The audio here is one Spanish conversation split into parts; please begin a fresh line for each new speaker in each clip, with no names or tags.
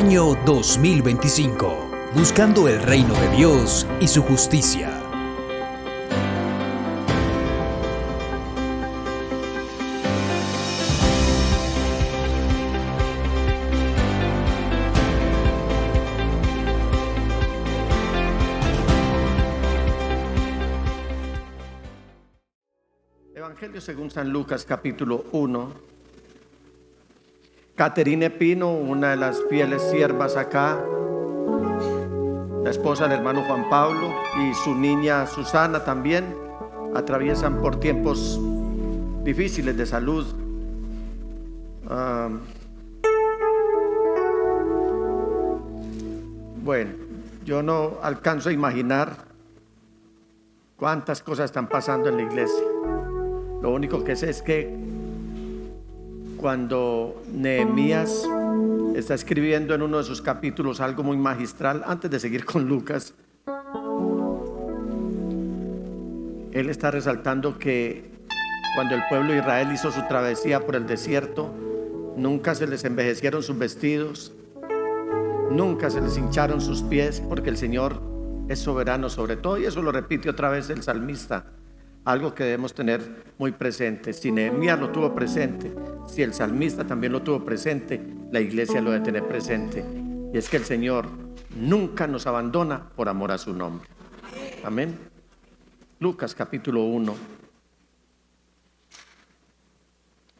Año 2025. Buscando el reino de Dios y su justicia.
Evangelio según San Lucas, capítulo 1. Caterine Pino, una de las fieles siervas acá, la esposa del hermano Juan Pablo, y su niña Susana también atraviesan por tiempos difíciles de salud. Bueno, yo no alcanzo a imaginar cuántas cosas están pasando en la iglesia. Lo único que sé es que cuando Nehemías está escribiendo en uno de sus capítulos algo muy magistral, antes de seguir con Lucas, él está resaltando que cuando el pueblo de Israel hizo su travesía por el desierto, nunca se les envejecieron sus vestidos, nunca se les hincharon sus pies, porque el Señor es soberano sobre todo, y eso lo repite otra vez el salmista. Algo que debemos tener muy presente. Si Nehemías lo tuvo presente, si el salmista también lo tuvo presente, la iglesia lo debe tener presente. Y es que el Señor nunca nos abandona por amor a su nombre. Amén. Lucas capítulo 1.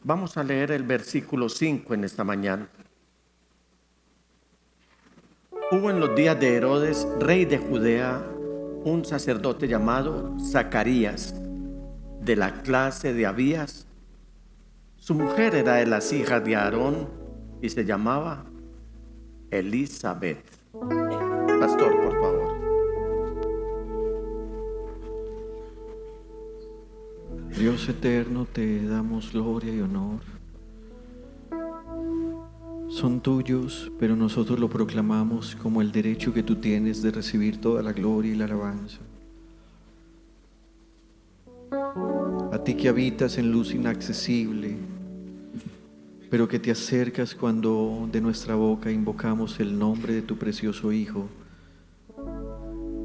Vamos a leer el versículo 5 en esta mañana. Hubo en los días de Herodes, rey de Judea, un sacerdote llamado Zacarías, de la clase de Abías. Su mujer era de las hijas de Aarón y se llamaba Elizabeth. Pastor, por favor.
Dios eterno, te damos gloria y honor. Son tuyos, pero nosotros lo proclamamos como el derecho que tú tienes de recibir toda la gloria y la alabanza. A ti que habitas en luz inaccesible, pero que te acercas cuando de nuestra boca invocamos el nombre de tu precioso Hijo.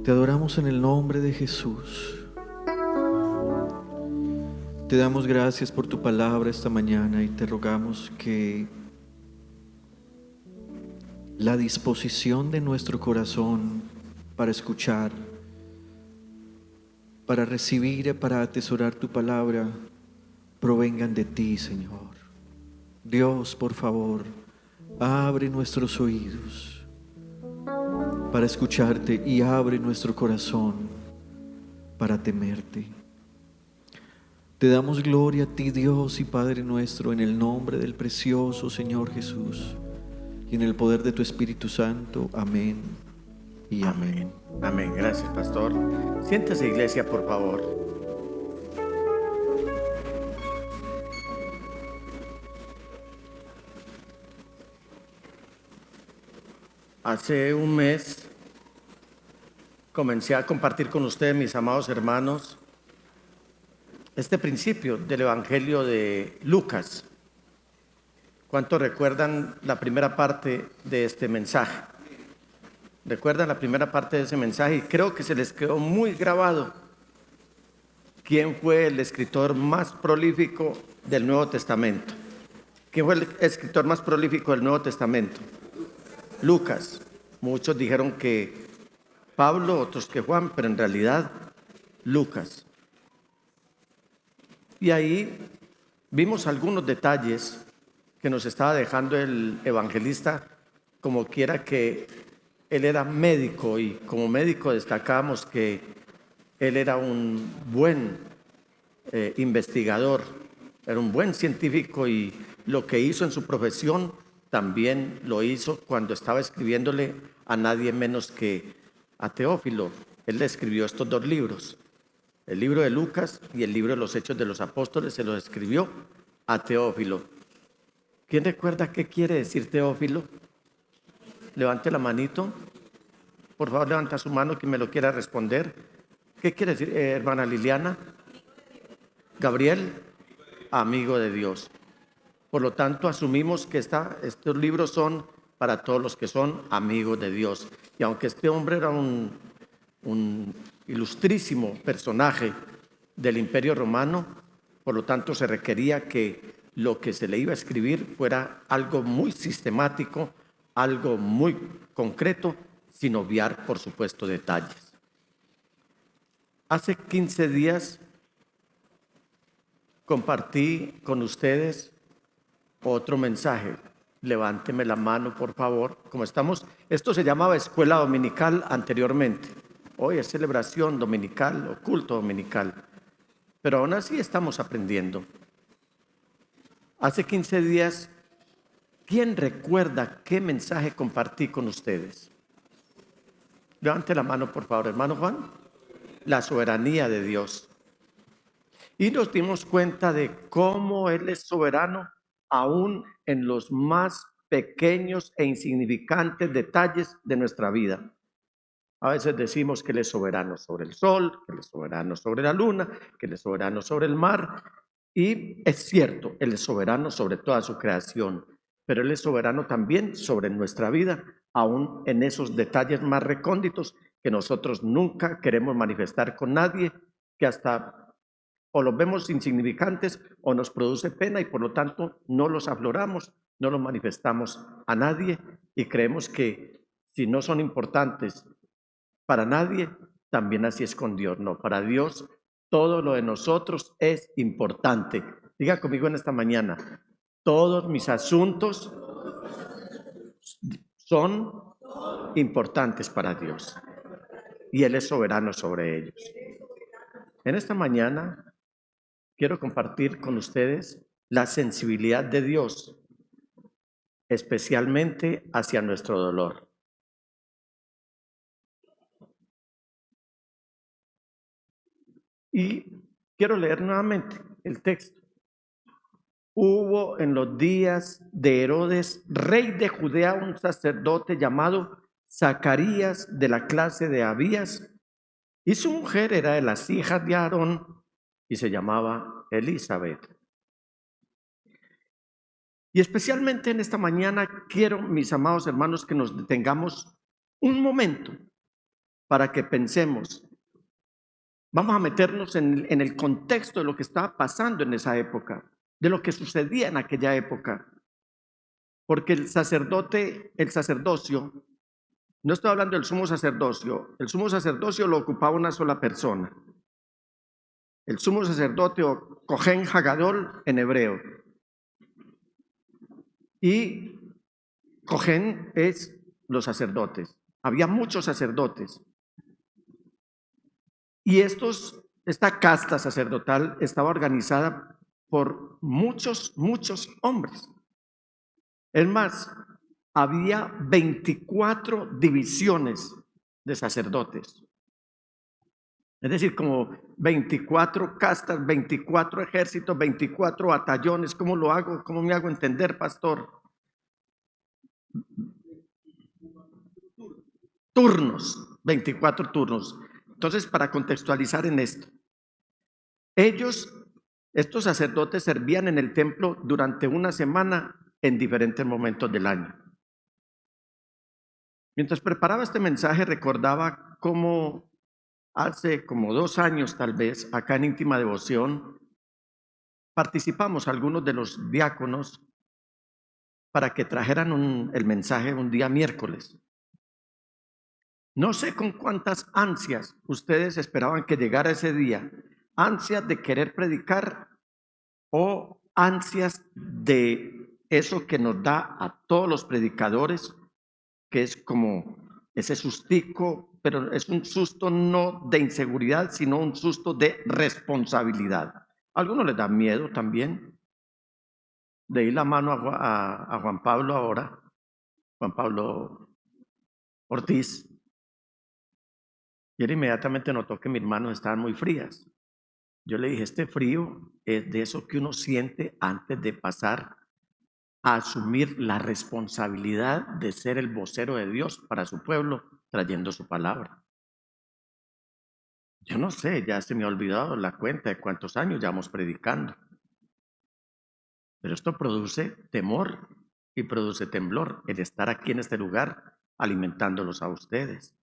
Te adoramos en el nombre de Jesús. Te damos gracias por tu palabra esta mañana y te rogamos que la disposición de nuestro corazón para escuchar, para recibir, para atesorar tu palabra, provengan de ti, Señor. Dios, por favor, abre nuestros oídos para escucharte y abre nuestro corazón para temerte. Te damos gloria a ti, Dios y Padre nuestro, en el nombre del precioso Señor Jesús y en el poder de tu Espíritu Santo. Amén y amén.
Amén. Gracias, pastor. Siéntese, iglesia, por favor. Hace un mes comencé a compartir con ustedes, mis amados hermanos, este principio del Evangelio de Lucas. ¿Cuántos recuerdan la primera parte de este mensaje? ¿Recuerdan la primera parte de ese mensaje? Y creo que se les quedó muy grabado. ¿Quién fue el escritor más prolífico del Nuevo Testamento? ¿Quién fue el escritor más prolífico del Nuevo Testamento? Lucas. Muchos dijeron que Pablo, otros que Juan, pero en realidad Lucas. Y ahí vimos algunos detalles que nos estaba dejando el evangelista, como quiera que él era médico, y como médico destacamos que él era un buen investigador, era un buen científico, y lo que hizo en su profesión también lo hizo cuando estaba escribiéndole a nadie menos que a Teófilo. Él le escribió estos dos libros, el libro de Lucas y el libro de los Hechos de los Apóstoles, se los escribió a Teófilo. ¿Quién recuerda qué quiere decir Teófilo? Levante la manito. Por favor, levanta su mano quien me lo quiera responder. ¿Qué quiere decir, hermana Liliana? Gabriel, amigo de Dios. Por lo tanto, asumimos que estos libros son para todos los que son amigos de Dios. Y aunque este hombre era un ilustrísimo personaje del Imperio Romano, por lo tanto se requería que lo que se le iba a escribir fuera algo muy sistemático, algo muy concreto, sin obviar, por supuesto, detalles. Hace 15 días compartí con ustedes otro mensaje. Levánteme la mano, por favor. Como estamos, esto se llamaba escuela dominical anteriormente. Hoy es celebración dominical o culto dominical. Pero aún así estamos aprendiendo. Hace 15 días, ¿quién recuerda qué mensaje compartí con ustedes? Levante la mano, por favor, hermano Juan. La soberanía de Dios. Y nos dimos cuenta de cómo Él es soberano aún en los más pequeños e insignificantes detalles de nuestra vida. A veces decimos que Él es soberano sobre el sol, que Él es soberano sobre la luna, que Él es soberano sobre el mar. Y es cierto, Él es soberano sobre toda su creación, pero Él es soberano también sobre nuestra vida, aún en esos detalles más recónditos que nosotros nunca queremos manifestar con nadie, que hasta o los vemos insignificantes o nos produce pena y por lo tanto no los afloramos, no los manifestamos a nadie y creemos que si no son importantes para nadie, también así es con Dios. No, para Dios todo lo de nosotros es importante. Diga conmigo en esta mañana, todos mis asuntos son importantes para Dios y Él es soberano sobre ellos. En esta mañana quiero compartir con ustedes la sensibilidad de Dios, especialmente hacia nuestro dolor. Y quiero leer nuevamente el texto. Hubo en los días de Herodes, rey de Judea, un sacerdote llamado Zacarías, de la clase de Abías, y su mujer era de las hijas de Aarón y se llamaba Elizabeth. Y especialmente en esta mañana quiero, mis amados hermanos, que nos detengamos un momento para que pensemos. Vamos a meternos en el contexto de lo que estaba pasando en esa época, de lo que sucedía en aquella época. Porque el sacerdocio, no estoy hablando del sumo sacerdocio, el sumo sacerdocio lo ocupaba una sola persona. El sumo sacerdote o Cohen Hagadol en hebreo. Y Cohen es los sacerdotes. Había muchos sacerdotes. Y esta casta sacerdotal estaba organizada por muchos hombres. Es más, había 24 divisiones de sacerdotes. Es decir, como 24 castas, 24 ejércitos, 24 batallones. ¿Cómo lo hago? ¿Cómo me hago entender, pastor? Turnos, 24 turnos. Entonces, para contextualizar en esto, estos sacerdotes servían en el templo durante una semana en diferentes momentos del año. Mientras preparaba este mensaje, recordaba cómo hace como 2 años tal vez, acá en Íntima Devoción, participamos algunos de los diáconos para que trajeran el mensaje un día miércoles. No sé con cuántas ansias ustedes esperaban que llegara ese día, ansias de querer predicar o ansias de eso que nos da a todos los predicadores, que es como ese sustico, pero es un susto no de inseguridad, sino un susto de responsabilidad. A algunos les da miedo también. De ahí la mano a Juan Pablo ahora, Juan Pablo Ortiz, y él inmediatamente notó que mis manos estaban muy frías. Yo le dije, este frío es de eso que uno siente antes de pasar a asumir la responsabilidad de ser el vocero de Dios para su pueblo, trayendo su palabra. Yo no sé, ya se me ha olvidado la cuenta de cuántos años llevamos predicando. Pero esto produce temor y produce temblor el estar aquí en este lugar alimentándolos a ustedes.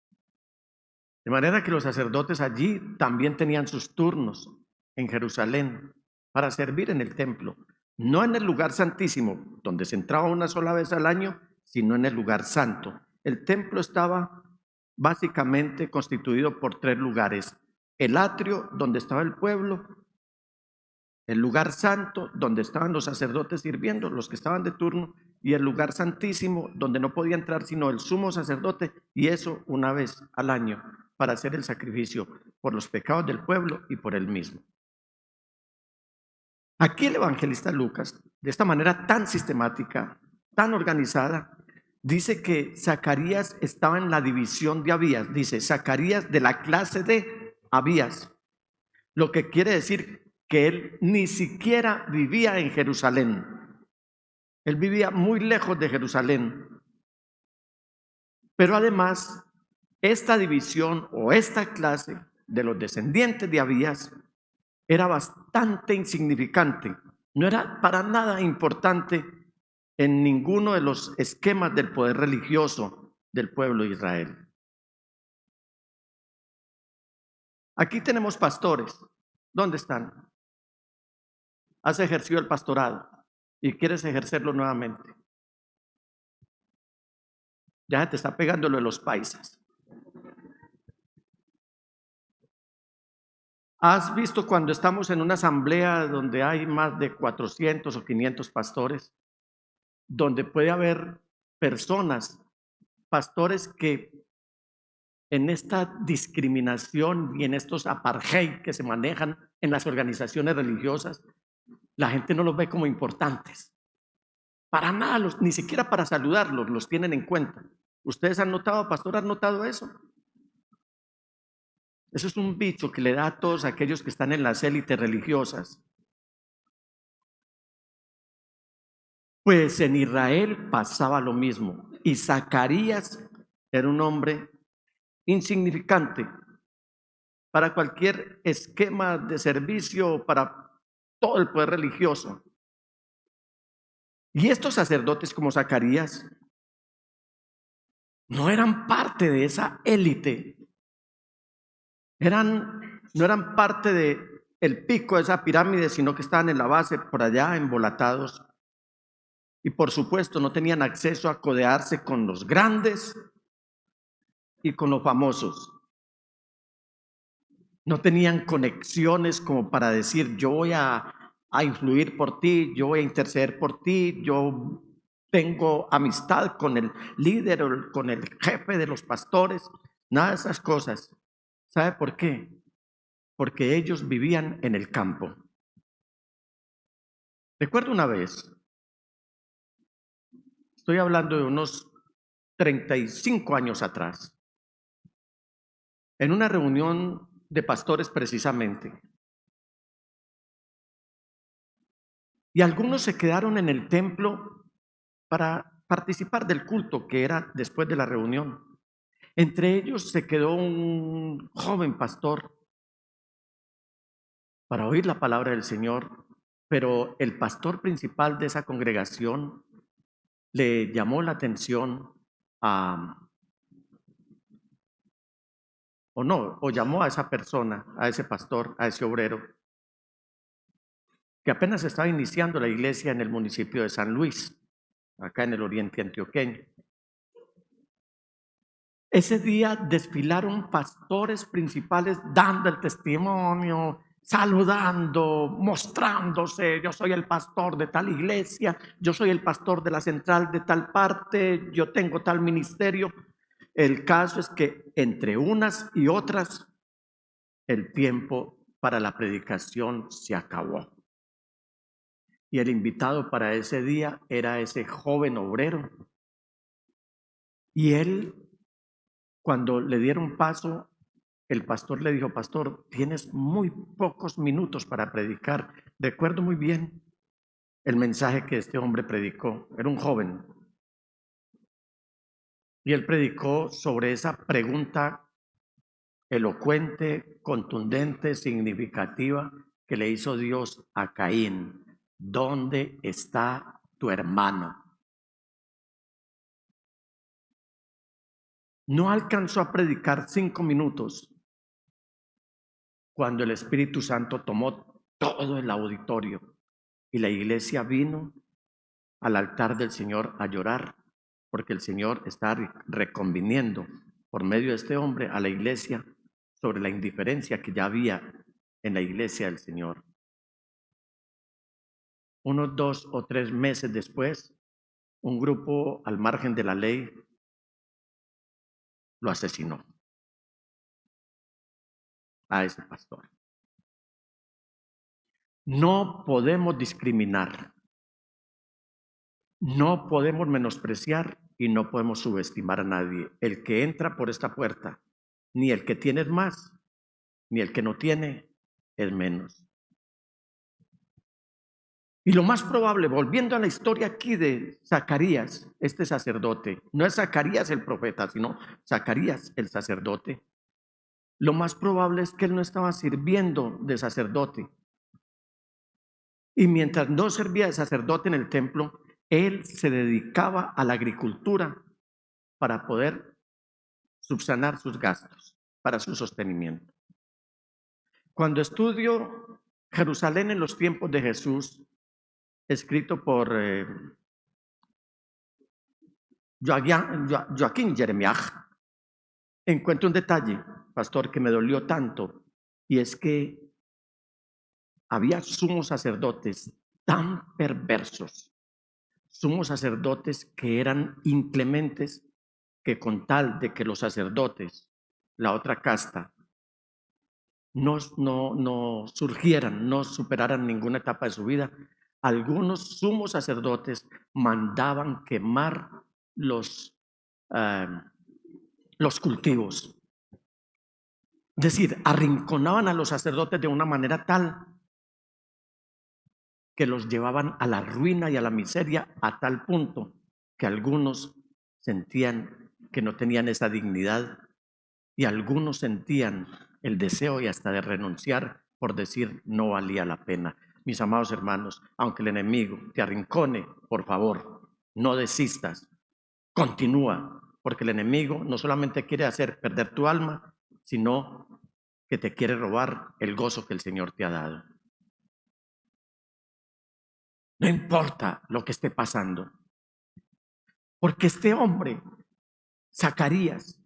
De manera que los sacerdotes allí también tenían sus turnos en Jerusalén para servir en el templo, no en el lugar santísimo, donde se entraba una sola vez al año, sino en el lugar santo. El templo estaba básicamente constituido por 3 lugares: el atrio, donde estaba el pueblo; el lugar santo, donde estaban los sacerdotes sirviendo, los que estaban de turno; y el lugar santísimo, donde no podía entrar sino el sumo sacerdote, y eso una vez al año, para hacer el sacrificio por los pecados del pueblo y por él mismo. Aquí el evangelista Lucas, de esta manera tan sistemática, tan organizada, dice que Zacarías estaba en la división de Abías. Dice Zacarías de la clase de Abías, lo que quiere decir que él ni siquiera vivía en Jerusalén. Él vivía muy lejos de Jerusalén. Pero además, esta división o esta clase de los descendientes de Abías era bastante insignificante, no era para nada importante en ninguno de los esquemas del poder religioso del pueblo de Israel. Aquí tenemos pastores. ¿Dónde están? Has ejercido el pastorado y quieres ejercerlo nuevamente. Ya te está pegando lo de los paisas. ¿Has visto cuando estamos en una asamblea donde hay más de 400 o 500 pastores, donde puede haber personas, pastores que en esta discriminación y en estos apartheid que se manejan en las organizaciones religiosas, la gente no los ve como importantes? Para nada, ni siquiera para saludarlos los tienen en cuenta. ¿Ustedes han notado, pastor, han notado eso? Eso es un bicho que le da a todos aquellos que están en las élites religiosas. Pues en Israel pasaba lo mismo. Y Zacarías era un hombre insignificante para cualquier esquema de servicio, para todo el poder religioso. Y estos sacerdotes como Zacarías no eran parte de esa élite. No eran parte del pico de esa pirámide, sino que estaban en la base, por allá, embolatados. Y por supuesto no tenían acceso a codearse con los grandes y con los famosos. No tenían conexiones como para decir: yo voy a influir por ti, yo voy a interceder por ti, yo tengo amistad con el líder o con el jefe de los pastores. Nada de esas cosas. ¿Sabe por qué? Porque ellos vivían en el campo. Recuerdo una vez, estoy hablando de unos 35 años atrás, en una reunión de pastores precisamente, y algunos se quedaron en el templo para participar del culto que era después de la reunión. Entre ellos se quedó un joven pastor para oír la palabra del Señor, pero el pastor principal de esa congregación le llamó la atención o llamó a esa persona, a ese pastor, a ese obrero, que apenas estaba iniciando la iglesia en el municipio de San Luis, acá en el oriente antioqueño. Ese día desfilaron pastores principales dando el testimonio, saludando, mostrándose: yo soy el pastor de tal iglesia, yo soy el pastor de la central de tal parte, yo tengo tal ministerio. El caso es que entre unas y otras el tiempo para la predicación se acabó. Y el invitado para ese día era ese joven obrero. Y él, cuando le dieron paso, el pastor le dijo: pastor, tienes muy pocos minutos para predicar. Recuerdo muy bien el mensaje que este hombre predicó. Era un joven. Y él predicó sobre esa pregunta elocuente, contundente, significativa que le hizo Dios a Caín: ¿dónde está tu hermano? No alcanzó a predicar 5 minutos cuando el Espíritu Santo tomó todo el auditorio y la iglesia vino al altar del Señor a llorar, porque el Señor está reconviniendo por medio de este hombre a la iglesia sobre la indiferencia que ya había en la iglesia del Señor. Unos 2 o 3 meses después, un grupo al margen de la ley lo asesinó a ese pastor. No podemos discriminar, no podemos menospreciar y no podemos subestimar a nadie. El que entra por esta puerta, ni el que tiene es más, ni el que no tiene es menos. Y lo más probable, volviendo a la historia aquí de Zacarías, este sacerdote, no es Zacarías el profeta, sino Zacarías el sacerdote, lo más probable es que él no estaba sirviendo de sacerdote. Y mientras no servía de sacerdote en el templo, él se dedicaba a la agricultura para poder subsanar sus gastos, para su sostenimiento. Cuando estudio Jerusalén en los tiempos de Jesús, escrito por Joaquín Jeremiah, encuentro un detalle, pastor, que me dolió tanto, y es que había sumos sacerdotes tan perversos, sumos sacerdotes que eran inclementes, que con tal de que los sacerdotes, la otra casta, no surgieran, no superaran ninguna etapa de su vida, algunos sumos sacerdotes mandaban quemar los cultivos. Es decir, arrinconaban a los sacerdotes de una manera tal que los llevaban a la ruina y a la miseria, a tal punto que algunos sentían que no tenían esa dignidad y algunos sentían el deseo y hasta de renunciar por decir no valía la pena. Mis amados hermanos, aunque el enemigo te arrincone, por favor, no desistas, continúa, porque el enemigo no solamente quiere hacer perder tu alma, sino que te quiere robar el gozo que el Señor te ha dado. No importa lo que esté pasando, porque este hombre, Zacarías,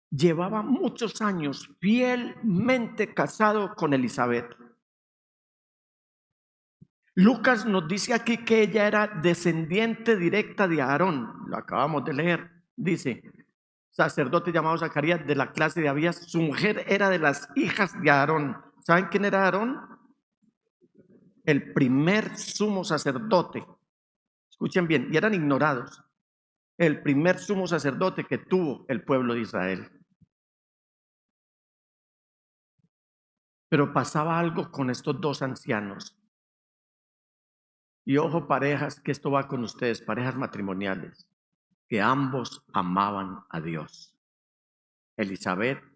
llevaba muchos años fielmente casado con Elizabeth. Lucas nos dice aquí que ella era descendiente directa de Aarón, lo acabamos de leer, dice, sacerdote llamado Zacarías de la clase de Abías, su mujer era de las hijas de Aarón. ¿Saben quién era Aarón? El primer sumo sacerdote. Escuchen bien, y eran ignorados. El primer sumo sacerdote que tuvo el pueblo de Israel. Pero pasaba algo con estos dos ancianos. Y ojo, parejas, que esto va con ustedes, parejas matrimoniales, que ambos amaban a Dios.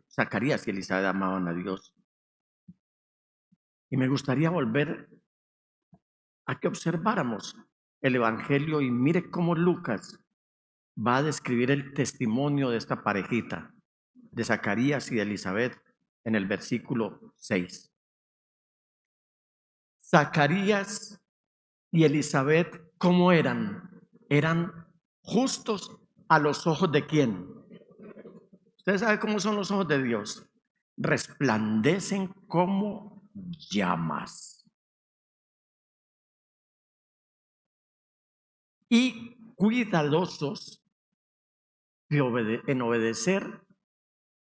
Zacarías y Elizabeth amaban a Dios. Y me gustaría volver a que observáramos el Evangelio y mire cómo Lucas va a describir el testimonio de esta parejita, de Zacarías y de Elizabeth, en el versículo 6. Zacarías y Elizabeth, ¿cómo eran? Eran justos a los ojos de ¿quién? Ustedes saben cómo son los ojos de Dios. Resplandecen como llamas. Y cuidadosos en obedecer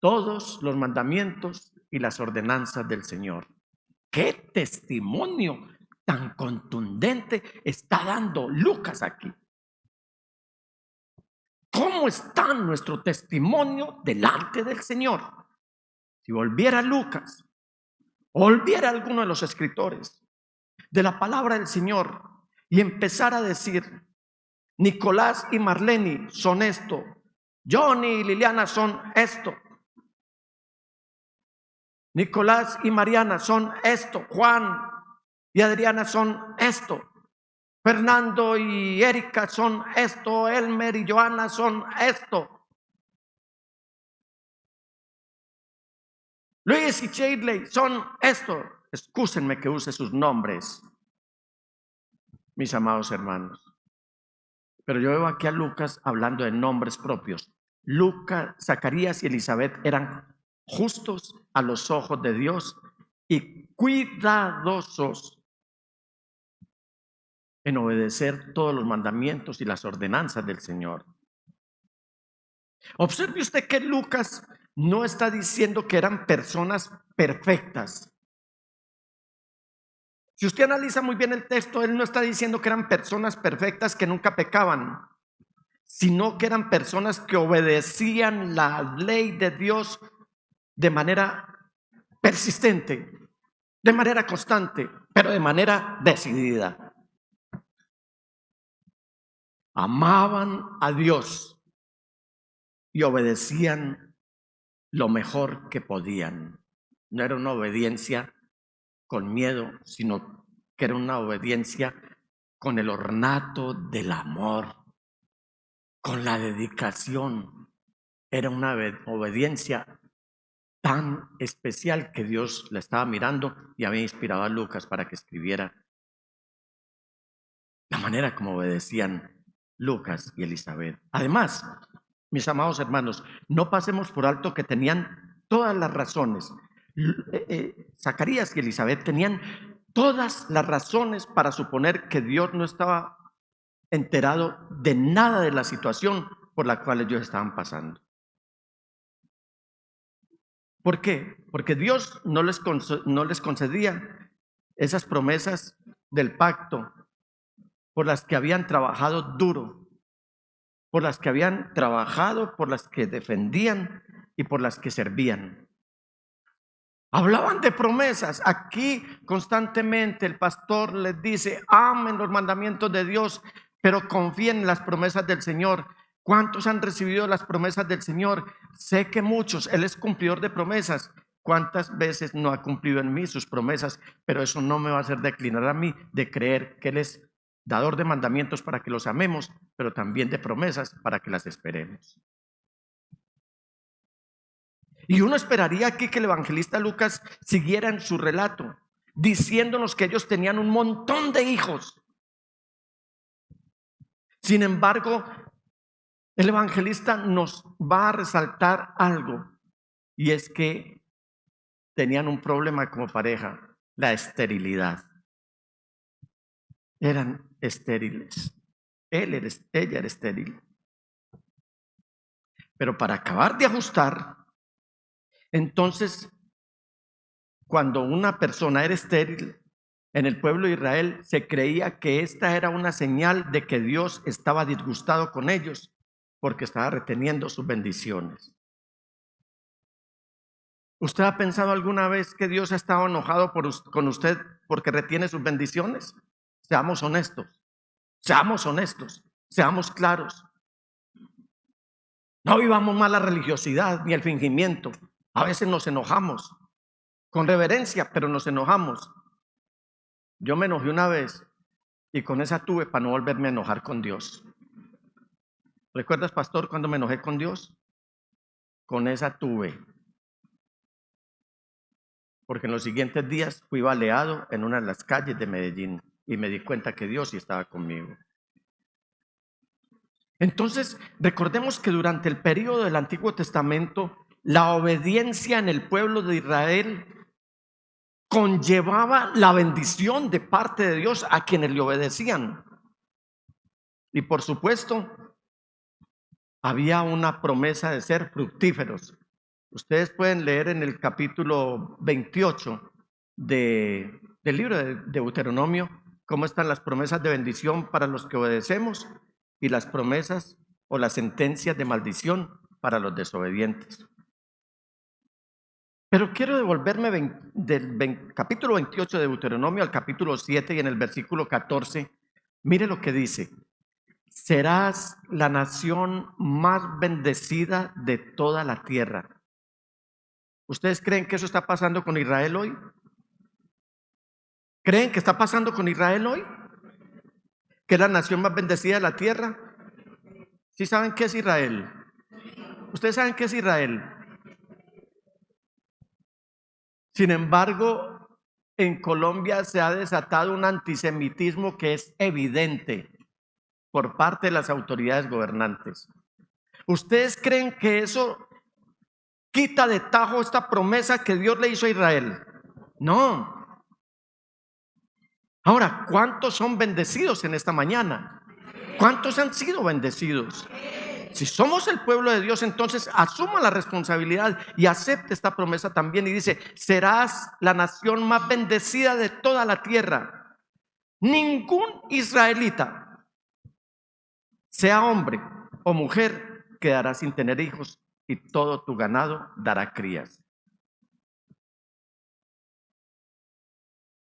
todos los mandamientos y las ordenanzas del Señor. ¡Qué testimonio tan contundente está dando Lucas aquí! ¿Cómo está nuestro testimonio delante del Señor? Si volviera Lucas, o volviera alguno de los escritores de la palabra del Señor y empezara a decir, Nicolás y Marlene son esto, Johnny y Liliana son esto, Nicolás y Mariana son esto, Juan y Adriana son esto, Fernando y Erika son esto, Elmer y Joana son esto. Luis y Shirley son esto. Excúsenme que use sus nombres, mis amados hermanos. Pero yo veo aquí a Lucas hablando de nombres propios. Lucas, Zacarías y Elizabeth eran justos a los ojos de Dios y cuidadosos en obedecer todos los mandamientos y las ordenanzas del Señor. Observe usted que Lucas no está diciendo que eran personas perfectas. Si usted analiza muy bien el texto, él no está diciendo que eran personas perfectas que nunca pecaban, sino que eran personas que obedecían la ley de Dios de manera persistente, de manera constante, pero de manera decidida. Amaban a Dios y obedecían lo mejor que podían. No era una obediencia con miedo, sino que era una obediencia con el ornato del amor, con la dedicación. Era una obediencia tan especial que Dios la estaba mirando y había inspirado a Lucas para que escribiera la manera como obedecían Lucas y Elizabeth. Además, mis amados hermanos, no pasemos por alto que tenían todas las razones. Zacarías y Elizabeth tenían todas las razones para suponer que Dios no estaba enterado de nada de la situación por la cual ellos estaban pasando. ¿Por qué? Porque Dios no les concedía esas promesas del pacto por las que habían trabajado duro, por las que habían trabajado, por las que defendían y por las que servían. Hablaban de promesas. Aquí constantemente el pastor les dice: amen los mandamientos de Dios, pero confíen en las promesas del Señor. ¿Cuántos han recibido las promesas del Señor? Sé que muchos. Él es cumplidor de promesas. ¿Cuántas veces no ha cumplido en mí sus promesas? Pero eso no me va a hacer declinar a mí de creer que Él es dador de mandamientos para que los amemos, pero también de promesas para que las esperemos. Y uno esperaría aquí que el evangelista Lucas siguiera en su relato, diciéndonos que ellos tenían un montón de hijos. Sin embargo, el evangelista nos va a resaltar algo, y es que tenían un problema como pareja: la esterilidad. Eran estériles. Ella era estéril. Pero para acabar de ajustar, entonces, cuando una persona era estéril, en el pueblo de Israel se creía que esta era una señal de que Dios estaba disgustado con ellos, porque estaba reteniendo sus bendiciones. ¿Usted ha pensado alguna vez que Dios ha estado enojado con usted porque retiene sus bendiciones? Seamos honestos, seamos claros. No vivamos más la religiosidad ni el fingimiento. A veces nos enojamos con reverencia, pero nos enojamos. Yo me enojé una vez y con esa tuve para no volverme a enojar con Dios. ¿Recuerdas, pastor, cuando me enojé con Dios? Con esa tuve. Porque en los siguientes días fui baleado en una de las calles de Medellín y me di cuenta que Dios sí estaba conmigo. Entonces, recordemos que durante el periodo del Antiguo Testamento, la obediencia en el pueblo de Israel conllevaba la bendición de parte de Dios a quienes le obedecían. Y por supuesto, había una promesa de ser fructíferos. Ustedes pueden leer en el capítulo 28 del libro de Deuteronomio cómo están las promesas de bendición para los que obedecemos y las promesas o las sentencias de maldición para los desobedientes. Pero quiero devolverme del capítulo 28 de Deuteronomio al capítulo 7 y en el versículo 14. Mire lo que dice: serás la nación más bendecida de toda la tierra. ¿Ustedes creen que eso está pasando con Israel hoy? ¿Creen que está pasando con Israel hoy? ¿Que es la nación más bendecida de la tierra? ¿Sí saben qué es Israel? ¿Ustedes saben qué es Israel? Sin embargo, en Colombia se ha desatado un antisemitismo que es evidente por parte de las autoridades gobernantes. ¿Ustedes creen que eso quita de tajo esta promesa que Dios le hizo a Israel? No. Ahora, ¿cuántos son bendecidos en esta mañana? ¿Cuántos han sido bendecidos? Si somos el pueblo de Dios, entonces asuma la responsabilidad y acepte esta promesa también. Y dice: serás la nación más bendecida de toda la tierra. Ningún israelita, sea hombre o mujer, quedará sin tener hijos, y todo tu ganado dará crías.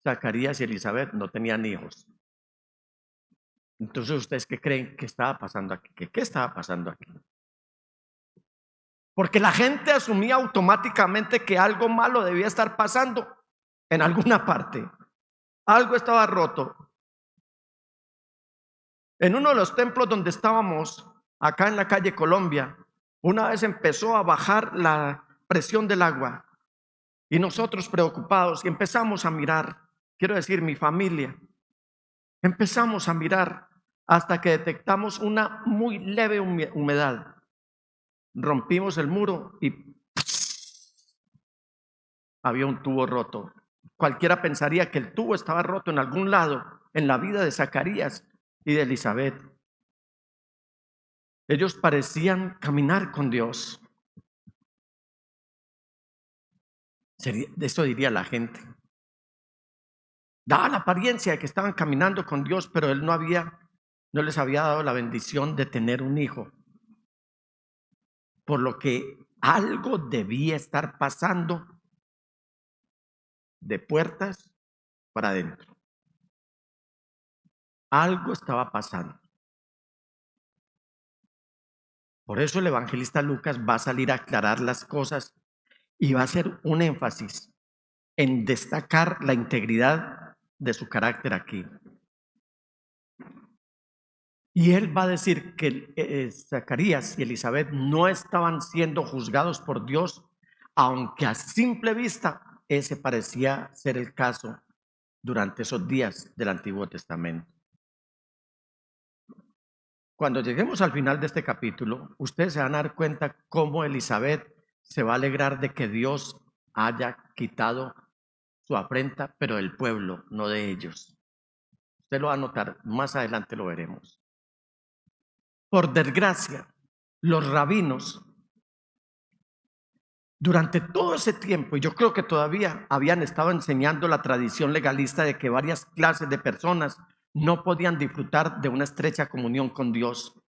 Zacarías y Elizabeth no tenían hijos. Entonces, ¿ustedes qué creen que estaba pasando aquí? ¿Qué estaba pasando aquí? Porque la gente asumía automáticamente que algo malo debía estar pasando en alguna parte. Algo estaba roto. En uno de los templos donde estábamos, acá en la calle Colombia, una vez empezó a bajar la presión del agua y nosotros preocupados y empezamos a mirar, quiero decir mi familia, empezamos a mirar hasta que detectamos una muy leve humedad. Rompimos el muro y había un tubo roto. Cualquiera pensaría que el tubo estaba roto en algún lado en la vida de Zacarías y de Elizabeth. Ellos parecían caminar con Dios. Eso diría la gente. Daba la apariencia de que estaban caminando con Dios, pero Él no les había dado la bendición de tener un hijo. Por lo que algo debía estar pasando de puertas para adentro. Algo estaba pasando. Por eso el evangelista Lucas va a salir a aclarar las cosas y va a hacer un énfasis en destacar la integridad de su carácter aquí. Y él va a decir que Zacarías y Elizabeth no estaban siendo juzgados por Dios, aunque a simple vista ese parecía ser el caso durante esos días del Antiguo Testamento. Cuando lleguemos al final de este capítulo, ustedes se van a dar cuenta cómo Elizabeth se va a alegrar de que Dios haya quitado su afrenta, pero del pueblo, no de ellos. Usted lo va a notar, más adelante lo veremos. Por desgracia, los rabinos, durante todo ese tiempo, y yo creo que todavía habían estado enseñando la tradición legalista de que varias clases de personas no podían disfrutar de una estrecha comunión con Dios.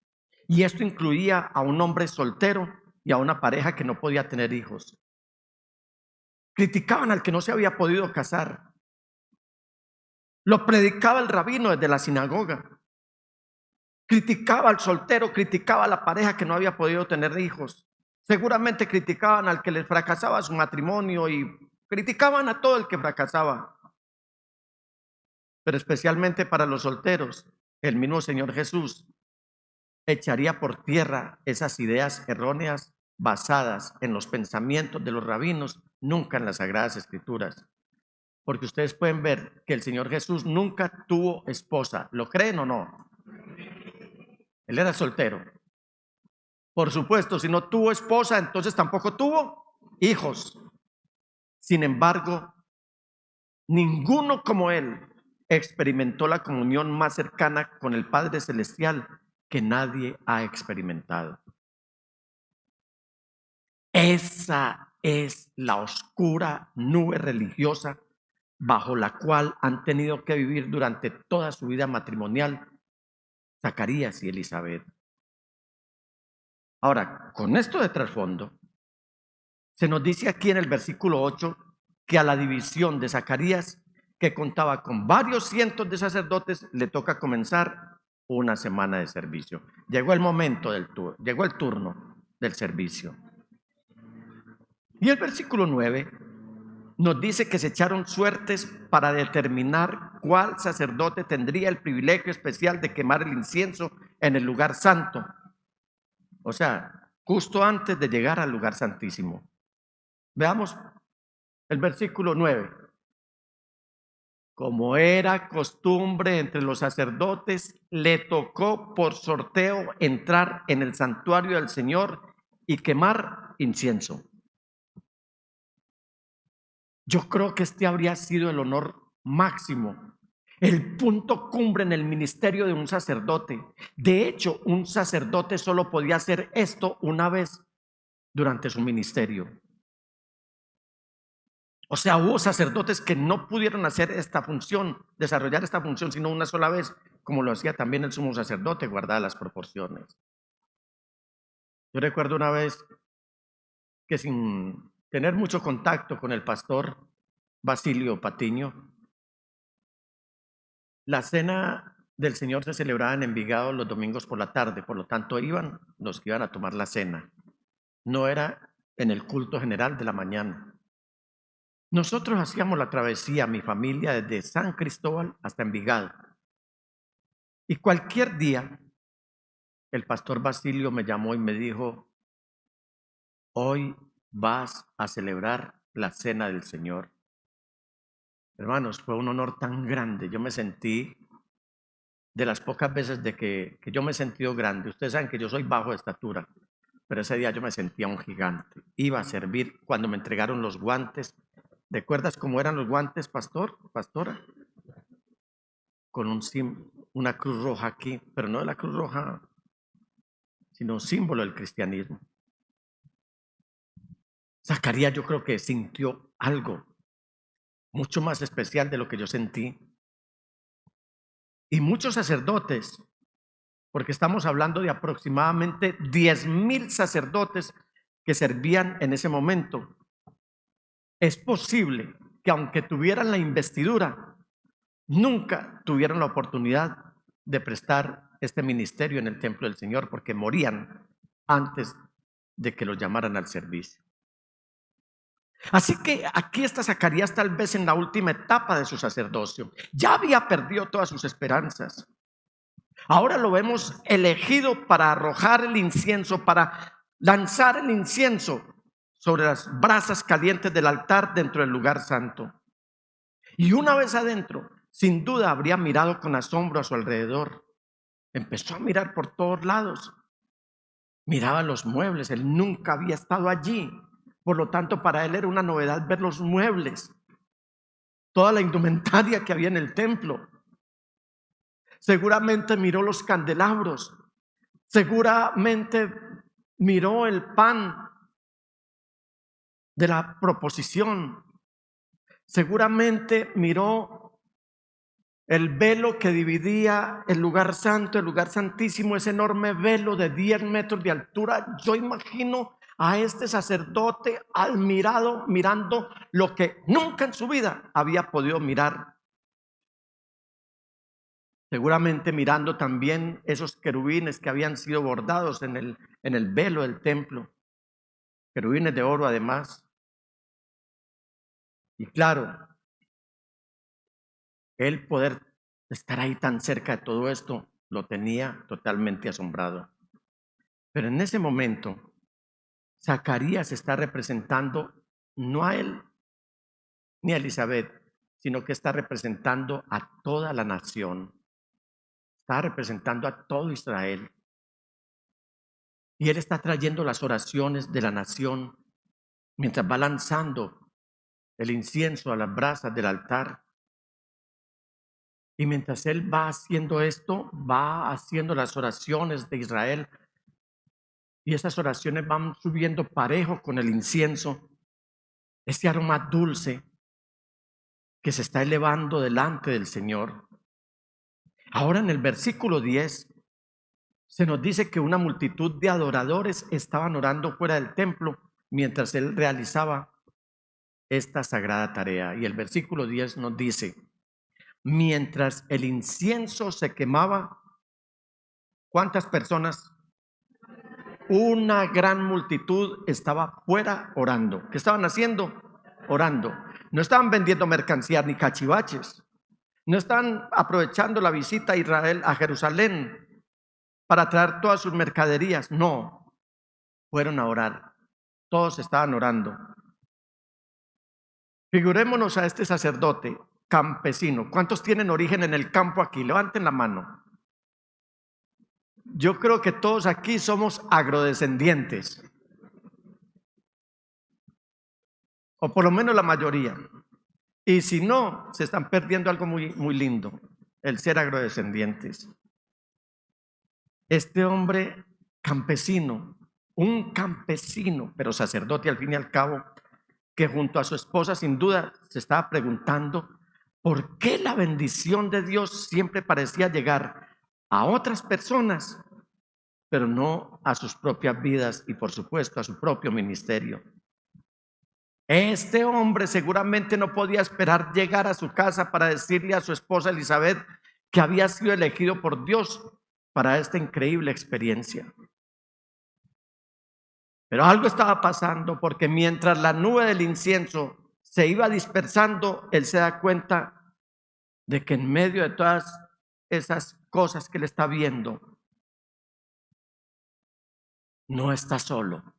Y esto incluía a un hombre soltero y a una pareja que no podía tener hijos. Criticaban al que no se había podido casar. Lo predicaba el rabino desde la sinagoga. Criticaba al soltero, criticaba a la pareja que no había podido tener hijos. Seguramente criticaban al que les fracasaba su matrimonio y criticaban a todo el que fracasaba. Pero especialmente para los solteros, el mismo Señor Jesús echaría por tierra esas ideas erróneas basadas en los pensamientos de los rabinos, nunca en las Sagradas Escrituras. Porque ustedes pueden ver que el Señor Jesús nunca tuvo esposa. ¿Lo creen o no? Él era soltero. Por supuesto, si no tuvo esposa, entonces tampoco tuvo hijos. Sin embargo, ninguno como él experimentó la comunión más cercana con el Padre Celestial que nadie ha experimentado. Esa es la oscura nube religiosa bajo la cual han tenido que vivir durante toda su vida matrimonial Zacarías y Elizabeth. Ahora, con esto de trasfondo, se nos dice aquí en el versículo 8 que a la división de Zacarías, que contaba con varios cientos de sacerdotes, le toca comenzar una semana de servicio. Llegó el momento llegó el turno del servicio. Y el versículo 9 nos dice que se echaron suertes para determinar cuál sacerdote tendría el privilegio especial de quemar el incienso en el lugar santo. O sea, justo antes de llegar al lugar santísimo. Veamos El versículo 9. Como era costumbre entre los sacerdotes, le tocó por sorteo entrar en el santuario del Señor y quemar incienso. Yo creo que este habría sido el honor máximo, el punto cumbre en el ministerio de un sacerdote. De hecho, un sacerdote solo podía hacer esto una vez durante su ministerio. O sea, hubo sacerdotes que no pudieron hacer esta función, desarrollar esta función, sino una sola vez, como lo hacía también el sumo sacerdote, guardadas las proporciones. Yo recuerdo una vez que, sin tener mucho contacto con el pastor Basilio Patiño, la cena del Señor se celebraba en Envigado los domingos por la tarde, por lo tanto iban los que iban a tomar la cena. No era en el culto general de la mañana. Nosotros hacíamos la travesía, mi familia, desde San Cristóbal hasta Envigado. Y cualquier día, el pastor Basilio me llamó y me dijo: hoy vas a celebrar la cena del Señor. Hermanos, fue un honor tan grande. Yo me sentí, de las pocas veces de que yo me he sentido grande. Ustedes saben que yo soy bajo de estatura, pero ese día yo me sentía un gigante. Iba a servir cuando me entregaron los guantes. ¿Recuerdas cómo eran los guantes, pastora? Con una cruz roja aquí, pero no de la cruz roja, sino un símbolo del cristianismo. Zacarías, yo creo que sintió algo mucho más especial de lo que yo sentí. Y muchos sacerdotes, porque estamos hablando de aproximadamente 10,000 sacerdotes que servían en ese momento. Es posible que, aunque tuvieran la investidura, nunca tuvieron la oportunidad de prestar este ministerio en el templo del Señor, porque morían antes de que los llamaran al servicio. Así que aquí está Zacarías, tal vez en la última etapa de su sacerdocio. Ya había perdido todas sus esperanzas. Ahora lo vemos elegido para arrojar el incienso, para lanzar el incienso sobre las brasas calientes del altar dentro del lugar santo. Y una vez adentro, sin duda habría mirado con asombro a su alrededor. Empezó a mirar por todos lados. Miraba los muebles, él nunca había estado allí. Por lo tanto, para él era una novedad ver los muebles, toda la indumentaria que había en el templo. Seguramente miró los candelabros, seguramente miró el pan de la proposición, seguramente miró el velo que dividía el lugar santo, el lugar santísimo, ese enorme velo de 10 metros de altura. Yo imagino a este sacerdote mirando lo que nunca en su vida había podido mirar. Seguramente mirando también esos querubines que habían sido bordados en el velo del templo, querubines de oro además. Y claro, el poder estar ahí tan cerca de todo esto lo tenía totalmente asombrado. Pero en ese momento, Zacarías está representando no a él ni a Elizabeth, sino que está representando a toda la nación. Está representando a todo Israel. Y él está trayendo las oraciones de la nación mientras va lanzando el incienso a las brasas del altar. Y mientras él va haciendo esto, va haciendo las oraciones de Israel. Y esas oraciones van subiendo parejo con el incienso. Este aroma dulce que se está elevando delante del Señor. Ahora en el versículo 10 se nos dice que una multitud de adoradores estaban orando fuera del templo mientras él realizaba esta sagrada tarea. Y el versículo 10 nos dice: mientras el incienso se quemaba, ¿cuántas personas? Una gran multitud estaba fuera orando. ¿Qué estaban haciendo? Orando. No estaban vendiendo mercancías ni cachivaches. No estaban aprovechando la visita a Israel, a Jerusalén, para traer todas sus mercaderías. No, fueron a orar. Todos estaban orando. Figurémonos a este sacerdote campesino. ¿Cuántos tienen origen en el campo aquí? Levanten la mano. Yo creo que todos aquí somos agrodescendientes, o por lo menos la mayoría. Y si no, se están perdiendo algo muy lindo, el ser agrodescendientes. Este hombre campesino, un campesino, pero sacerdote al fin y al cabo, que junto a su esposa sin duda se estaba preguntando por qué la bendición de Dios siempre parecía llegar a otras personas, pero no a sus propias vidas y por supuesto a su propio ministerio. Este hombre seguramente no podía esperar llegar a su casa para decirle a su esposa Elizabeth que había sido elegido por Dios para esta increíble experiencia. Pero algo estaba pasando, porque mientras la nube del incienso se iba dispersando, él se da cuenta de que en medio de todas esas cosas que él está viendo, no está solo.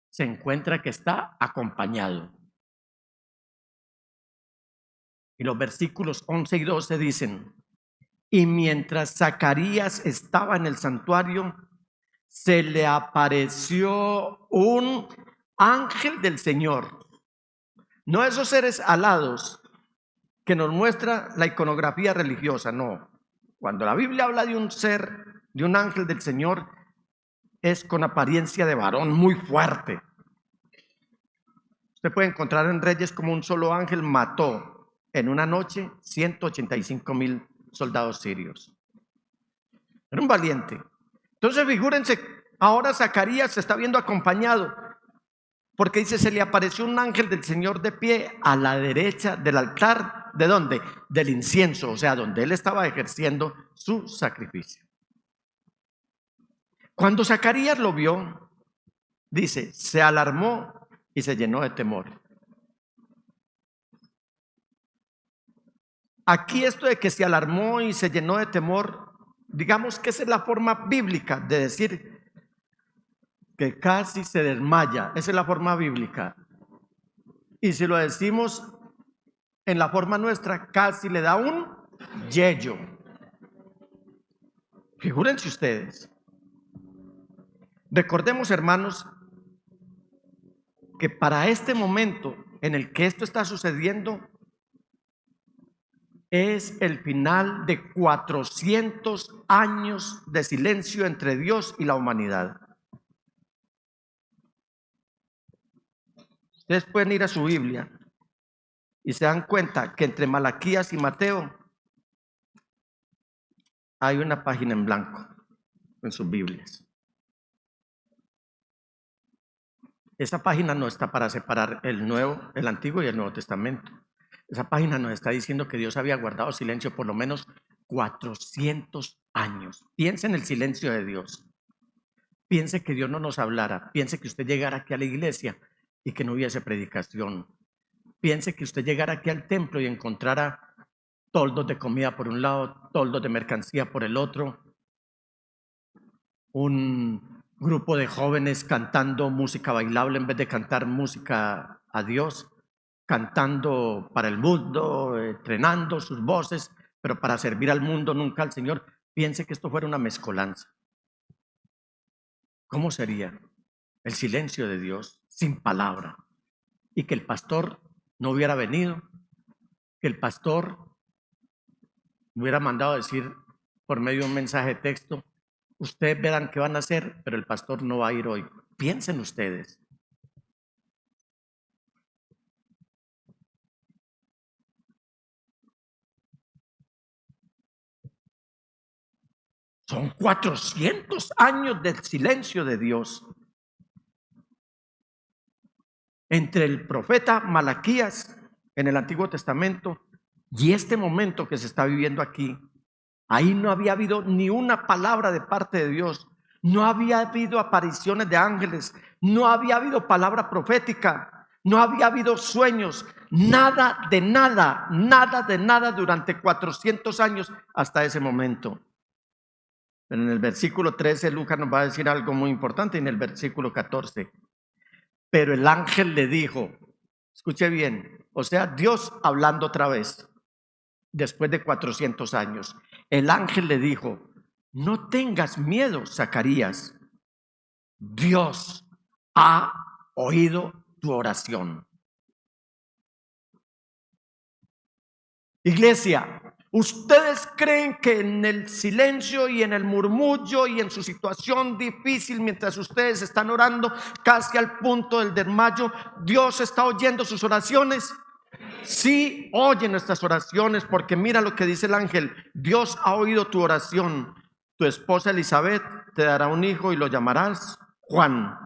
Se encuentra que está acompañado. Y los versículos 11 y 12 dicen: y mientras Zacarías estaba en el santuario, se le apareció un ángel del Señor. No esos seres alados que nos muestra la iconografía religiosa, no. Cuando la Biblia habla de un ser, de un ángel del Señor, es con apariencia de varón, muy fuerte. Usted puede encontrar en Reyes como un solo ángel mató en una noche 185,000 soldados sirios. Era un valiente. Entonces figúrense, ahora Zacarías se está viendo acompañado, porque dice: se le apareció un ángel del Señor de pie a la derecha del altar. ¿De dónde? Del incienso, o sea, donde él estaba ejerciendo su sacrificio. Cuando Zacarías lo vio, dice, se alarmó y se llenó de temor. Aquí esto de que se alarmó y se llenó de temor, digamos que esa es la forma bíblica de decir que casi se desmaya. Esa es la forma bíblica. Y si lo decimos en la forma nuestra, casi le da un yello. Figúrense ustedes. Recordemos, hermanos, que para este momento en el que esto está sucediendo es el final de 400 años de silencio entre Dios y la humanidad. Ustedes pueden ir a su Biblia y se dan cuenta que entre Malaquías y Mateo hay una página en blanco en sus Biblias. Esa página no está para separar el Antiguo y el Nuevo Testamento. Esa página nos está diciendo que Dios había guardado silencio por lo menos 400 años. Piense en el silencio de Dios. Piense que Dios no nos hablara. Piense que usted llegara aquí a la iglesia y que no hubiese predicación. Piense que usted llegara aquí al templo y encontrara toldos de comida por un lado, toldos de mercancía por el otro, un grupo de jóvenes cantando música bailable en vez de cantar música a Dios, cantando para el mundo, entrenando sus voces, pero para servir al mundo, nunca al Señor. Piense que esto fuera una mezcolanza. ¿Cómo sería el silencio de Dios sin palabra? Y que el pastor no hubiera venido, que el pastor hubiera mandado a decir por medio de un mensaje de texto: ustedes verán qué van a hacer, pero el pastor no va a ir hoy. Piensen ustedes. Son 400 años del silencio de Dios. Entre el profeta Malaquías en el Antiguo Testamento y este momento que se está viviendo aquí, ahí no había habido ni una palabra de parte de Dios. No había habido apariciones de ángeles, no había habido palabra profética, no había habido sueños, nada de nada durante 400 años hasta ese momento. Pero en el versículo 13 Lucas nos va a decir algo muy importante, en el versículo 14. Pero el ángel le dijo: Escuche bien, o sea, Dios hablando otra vez, después de 400 años. El ángel le dijo: no tengas miedo, Zacarías. Dios ha oído tu oración. Iglesia, ¿ustedes creen que en el silencio y en el murmullo y en su situación difícil, mientras ustedes están orando casi al punto del desmayo, Dios está oyendo sus oraciones? Sí, oye nuestras oraciones, porque mira lo que dice el ángel: Dios ha oído tu oración. Tu esposa Elizabeth te dará un hijo y lo llamarás Juan.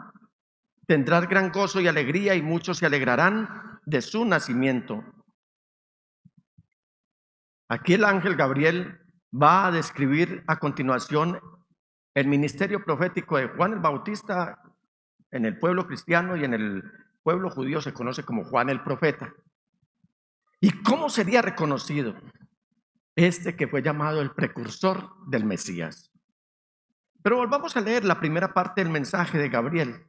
Tendrás gran gozo y alegría, y muchos se alegrarán de su nacimiento. Aquí el ángel Gabriel va a describir a continuación el ministerio profético de Juan el Bautista. En el pueblo cristiano y en el pueblo judío se conoce como Juan el profeta. ¿Y cómo sería reconocido este que fue llamado el precursor del Mesías? Pero volvamos a leer la primera parte del mensaje de Gabriel.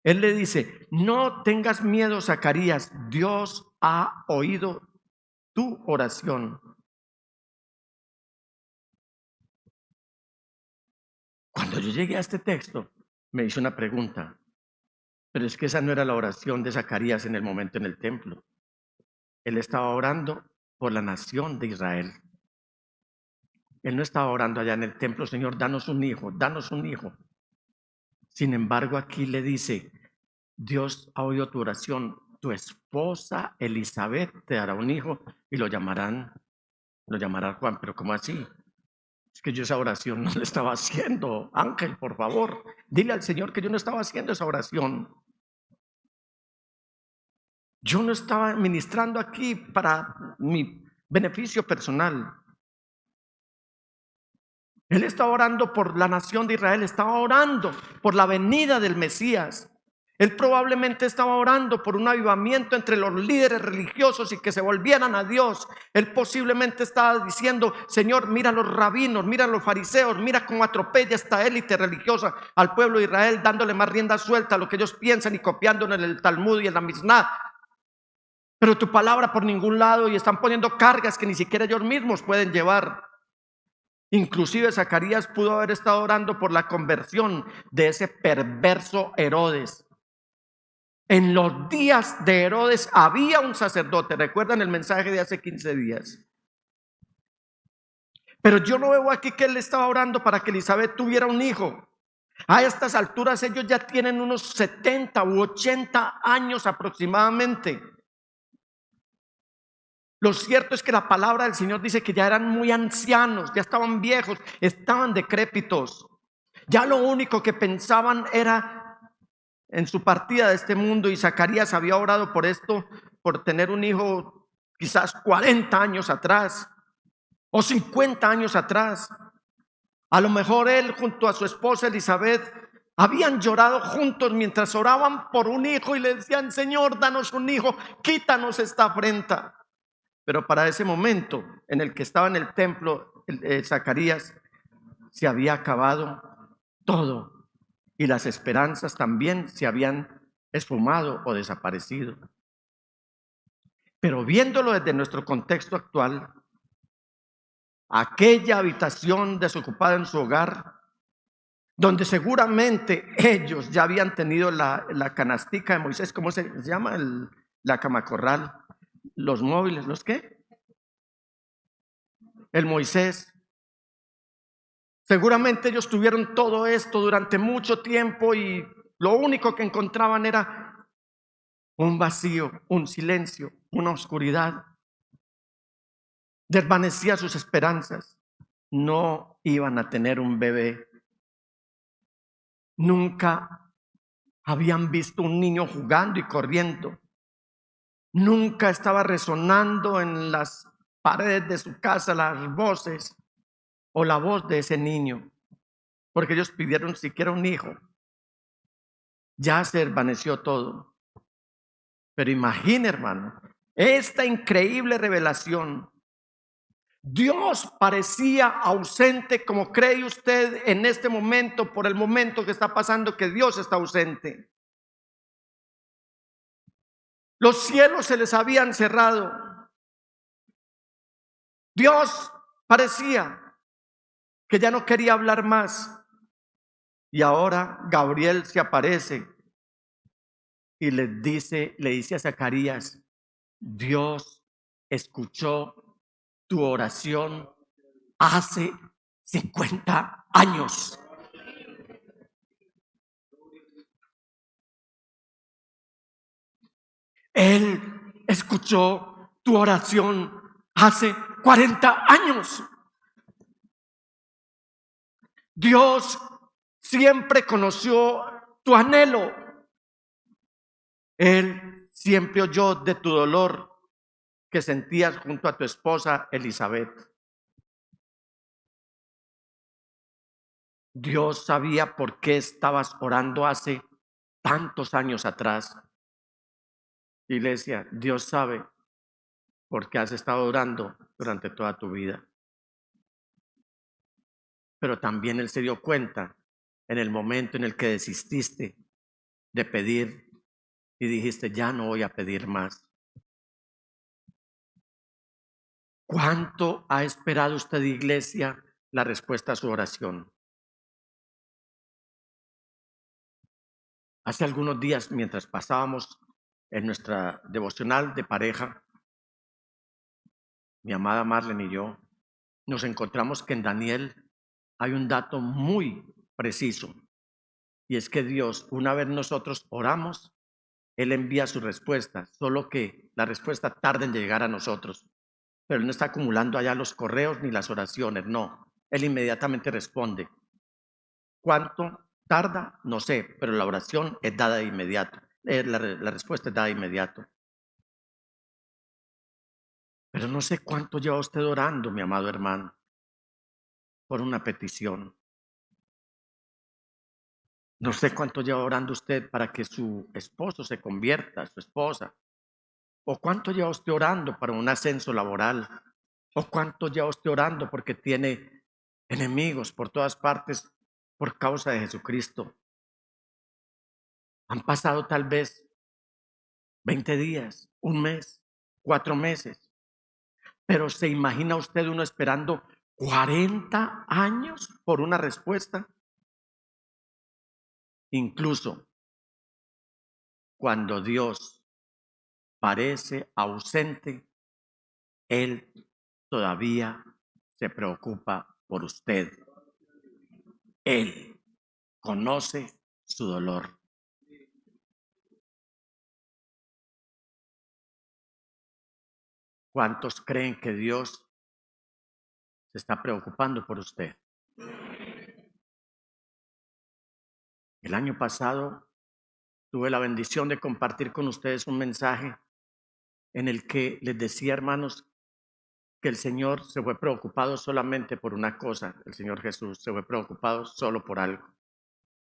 Él le dice: no tengas miedo, Zacarías, Dios ha oído tu oración. Cuando yo llegué a este texto, me hice una pregunta. Pero es que esa no era la oración de Zacarías en el momento en el templo. Él estaba orando por la nación de Israel. Él no estaba orando allá en el templo: Señor, danos un hijo, danos un hijo. Sin embargo, aquí le dice: Dios ha oído tu oración, tu esposa Elizabeth te dará un hijo y lo llamará Juan. Pero ¿cómo así? Es que yo esa oración no la estaba haciendo. Ángel, por favor, dile al Señor que yo no estaba haciendo esa oración. Yo no estaba ministrando aquí para mi beneficio personal. Él estaba orando por la nación de Israel, estaba orando por la venida del Mesías. Él probablemente estaba orando por un avivamiento entre los líderes religiosos y que se volvieran a Dios. Él posiblemente estaba diciendo: Señor, mira a los rabinos, mira a los fariseos, mira cómo atropella esta élite religiosa al pueblo de Israel, dándole más rienda suelta a lo que ellos piensan y copiándolo en el Talmud y en la Misná. Pero tu palabra por ningún lado, y están poniendo cargas que ni siquiera ellos mismos pueden llevar. Inclusive Zacarías pudo haber estado orando por la conversión de ese perverso Herodes. En los días de Herodes había un sacerdote. ¿Recuerdan el mensaje de hace 15 días? Pero yo no veo aquí que él estaba orando para que Elizabeth tuviera un hijo. A estas alturas ellos ya tienen unos 70 u 80 años aproximadamente. Lo cierto es que la palabra del Señor dice que ya eran muy ancianos, ya estaban viejos, estaban decrépitos. Ya lo único que pensaban era en su partida de este mundo, y Zacarías había orado por esto, por tener un hijo quizás 40 años atrás o 50 años atrás. A lo mejor él junto a su esposa Elizabeth habían llorado juntos mientras oraban por un hijo y le decían: Señor, danos un hijo, quítanos esta afrenta. Pero para ese momento en el que estaba en el templo Zacarías, se había acabado todo, y las esperanzas también se habían esfumado o desaparecido. Pero viéndolo desde nuestro contexto actual, aquella habitación desocupada en su hogar, donde seguramente ellos ya habían tenido la canastica de Moisés, ¿cómo se llama? La camacorral, los móviles, ¿los qué? El Moisés. Seguramente ellos tuvieron todo esto durante mucho tiempo, y lo único que encontraban era un vacío, un silencio, una oscuridad. Desvanecía sus esperanzas. No iban a tener un bebé. Nunca habían visto un niño jugando y corriendo. Nunca estaba resonando en las paredes de su casa las voces o la voz de ese niño, porque ellos pidieron siquiera un hijo. Ya se desvaneció todo. Pero imagine, hermano, esta increíble revelación. Dios parecía ausente, como cree usted en este momento, por el momento que está pasando, que Dios está ausente. Los cielos se les habían cerrado. Dios parecía que ya no quería hablar más. Y ahora Gabriel se aparece y le dice a Zacarías: Dios escuchó tu oración hace 50 años. Él escuchó tu oración hace 40 años. Dios siempre conoció tu anhelo. Él siempre oyó de tu dolor que sentías junto a tu esposa Elizabeth. Dios sabía por qué estabas orando hace tantos años atrás. Iglesia, Dios sabe por qué has estado orando durante toda tu vida. Pero también Él se dio cuenta en el momento en el que desististe de pedir y dijiste: ya no voy a pedir más. ¿Cuánto ha esperado usted, iglesia, la respuesta a su oración? Hace algunos días, mientras pasábamos en nuestra devocional de pareja, mi amada Marlene y yo nos encontramos que en Daniel hay un dato muy preciso, y es que Dios, una vez nosotros oramos, Él envía su respuesta, solo que la respuesta tarda en llegar a nosotros. Pero Él no está acumulando allá los correos ni las oraciones, no. Él inmediatamente responde. ¿Cuánto tarda? No sé, pero la oración es dada de inmediato. La respuesta es dada de inmediato. Pero no sé cuánto lleva usted orando, mi amado hermano, por una petición. No sé cuánto lleva orando usted para que su esposo se convierta, su esposa. ¿O cuánto lleva usted orando para un ascenso laboral? ¿O cuánto lleva usted orando porque tiene enemigos por todas partes por causa de Jesucristo? Han pasado tal vez 20 días, un mes, 4 meses. Pero ¿se imagina usted uno esperando 40 años por una respuesta? Incluso cuando Dios parece ausente, Él todavía se preocupa por usted. Él conoce su dolor. ¿Cuántos creen que Dios se está preocupando por usted? El año pasado tuve la bendición de compartir con ustedes un mensaje en el que les decía, hermanos, que el Señor se fue preocupado solamente por una cosa. El Señor Jesús se fue preocupado solo por algo,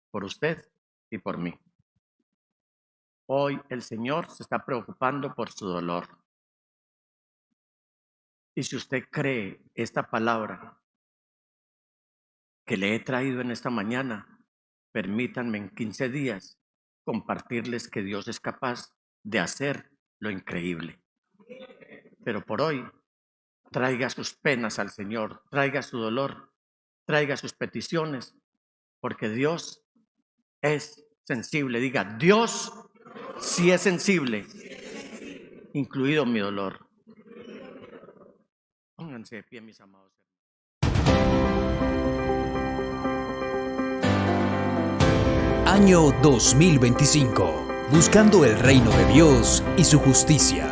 por usted y por mí. Hoy el Señor se está preocupando por su dolor. Y si usted cree esta palabra que le he traído en esta mañana, permítanme en 15 días compartirles que Dios es capaz de hacer lo increíble. Pero por hoy, traiga sus penas al Señor, traiga su dolor, traiga sus peticiones, porque Dios es sensible. Diga: Dios sí es sensible, incluido mi dolor. Pónganse de pie, mis amados hermanos.
Año 2025. Buscando el reino de Dios y su justicia.